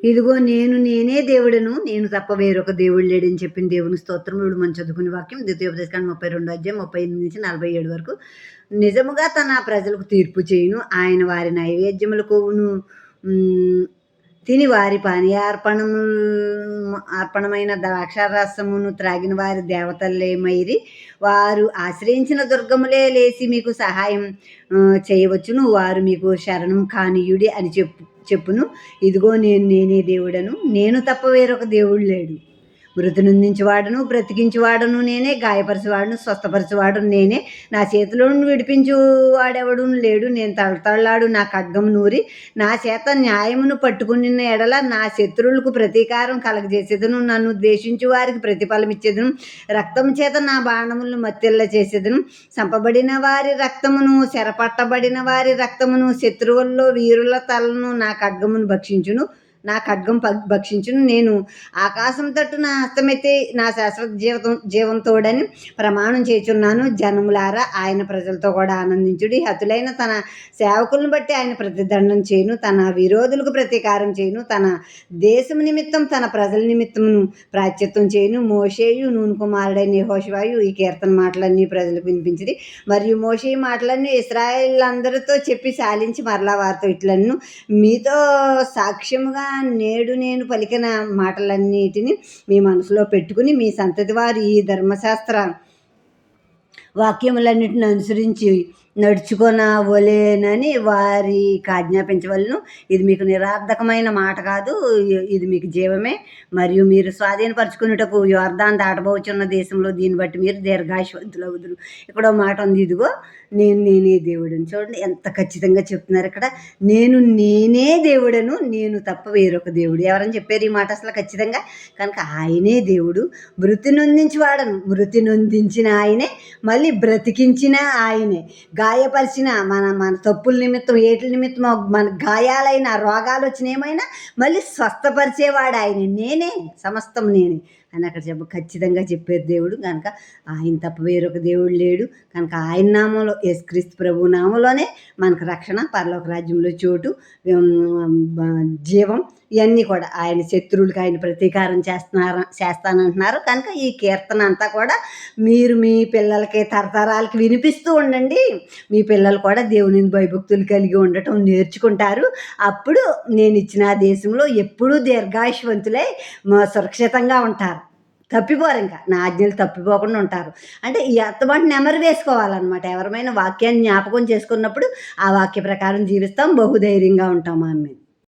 ఇదిగో నేనే దేవుడను. నేను తప్ప వేరొక దేవుడు లేడని చెప్పిన దేవుని స్తోత్రములు మనం చదువుకునే వాక్యం ద్వితీయోపదేశకాండం 32 అధ్యాయం 35-47 వరకు. నిజముగా తన ప్రజలకు తీర్పు చేయును. ఆయన వారి నైవేద్యముల కొవ్వును తిని వారి అర్పణమైన ద్రాక్షారసమును త్రాగిన వారి దేవతలేమైరి. వారు ఆశ్రయించిన దుర్గములే లేచి మీకు సహాయం చేయవచ్చును. వారు మీకు శరణం కానీయుడి అని చెప్పును. ఇదిగో నేనే దేవుడను. నేను తప్ప వేరొక దేవుడు లేడు. మృతి నొందించువాడును బ్రతికించువాడును నేనే, గాయపరచువాడును స్వస్థపరచువాడును నేనే. నా చేతిలో నుండి విడిపించువాడెవడు లేడు. నేను తళతళలాడు నా ఖడ్గము నూరి నా చేత న్యాయమును పట్టుకునిన ఎడల నా శత్రువులకు ప్రతీకారం కలగజేసేదను. నన్ను ద్వేషించు వారికి ప్రతిఫలం ఇచ్చేదను. రక్తము చేత నా బాణములను మత్తెల్ల చేసేదను. చంపబడిన వారి రక్తమును, చెరపట్టబడిన వారి రక్తమును, శత్రువుల్లో వీరుల తలను నా ఖడ్గమును భక్షించును. నా ఖడ్గం భక్షించును. నేను ఆకాశం తట్టు నా హస్తమెత్తి నా శాశ్వత జీవంతోడని ప్రమాణం చేయుచున్నాను. జనములారా, ఆయన ప్రజలతో కూడా ఆనందించుడి. హతులైన తన సేవకులను బట్టి ఆయన ప్రతిదండం చేయును. తన విరోధులకు ప్రతీకారం చేయును. తన దేశం నిమిత్తం తన ప్రజల నిమిత్తమును ప్రాశ్చిత్తం చేయును. మోషేయు నూను కుమారుడైన యెహోషువయు ఈ కీర్తన మాటలన్నీ ప్రజలకు వినిపించిరి. మరియు మోషే ఈ మాటలన్నీ ఇశ్రాయేలీయులందరితో చెప్పి సాలించి మరలా వారితో ఇట్లను, మీతో సాక్ష్యముగా నేడు నేను పలికిన మాటలన్నిటిని మీ మనసులో పెట్టుకుని మీ సంతతి వారు ఈ ధర్మశాస్త్ర వాక్యములన్నిటిని అనుసరించి నడుచుకొనవలెనని వారికి ఆజ్ఞాపించవలను. ఇది మీకు నిరర్థకమైన మాట కాదు, ఇది మీకు జీవమే. మరియు మీరు స్వాధీనపరచుకున్నటకు యోర్దాను దాటబోచున్న దేశంలో దీన్ని బట్టి మీరు దీర్ఘాయుష్వంతులవుదురు. ఇక్కడ మాట ఉంది, ఇదిగో నేనే దేవుడని. చూడండి ఎంత ఖచ్చితంగా చెప్తున్నారు ఇక్కడ. నేనే దేవుడను, నేను తప్ప వేరొక దేవుడు. ఎవరని చెప్పారు ఈ మాట అసలు ఖచ్చితంగా? కనుక ఆయనే దేవుడు. మృతి నొందించిన ఆయనే, మళ్ళీ బ్రతికించిన ఆయనే, గాయపరిచిన మన తప్పుల నిమిత్తం ఏట్ల నిమిత్తం మన గాయాలైన రోగాలు వచ్చిన ఏమైనా మళ్ళీ స్వస్థపరిచేవాడు ఆయన. నేనే, సమస్తం నేనే అని అక్కడ ఖచ్చితంగా చెప్పారు దేవుడు. కనుక ఆయన తప్ప వేరొక దేవుడు లేడు. కనుక ఆయన నామంలో, యేసుక్రీస్తు ప్రభు నామంలోనే మనకు రక్షణ, పరలోక రాజ్యంలో చోటు, జీవం, ఇవన్నీ కూడా. ఆయన శత్రువులకి ఆయన ప్రతీకారం చేస్తానంటున్నారు. కనుక ఈ కీర్తన అంతా కూడా మీరు మీ పిల్లలకి తరతరాలకి వినిపిస్తూ ఉండండి. మీ పిల్లలు కూడా దేవుని భయభక్తులు కలిగి ఉండటం నేర్చుకుంటారు. అప్పుడు నేను ఇచ్చిన దేశంలో ఎప్పుడూ దీర్ఘాయుష్వంతులై సురక్షితంగా ఉంటారు. తప్పిపోరు, ఇంకా నా ఆజ్ఞలు తప్పిపోకుండా ఉంటారు. అంటే ఈ అత్తమాట నెమరు వేసుకోవాలన్నమాట. ఎవరమైనా వాక్యాన్ని జ్ఞాపకం చేసుకున్నప్పుడు ఆ వాక్య ప్రకారం జీవిస్తాం, బహుధైర్యంగా ఉంటాం. ఆమె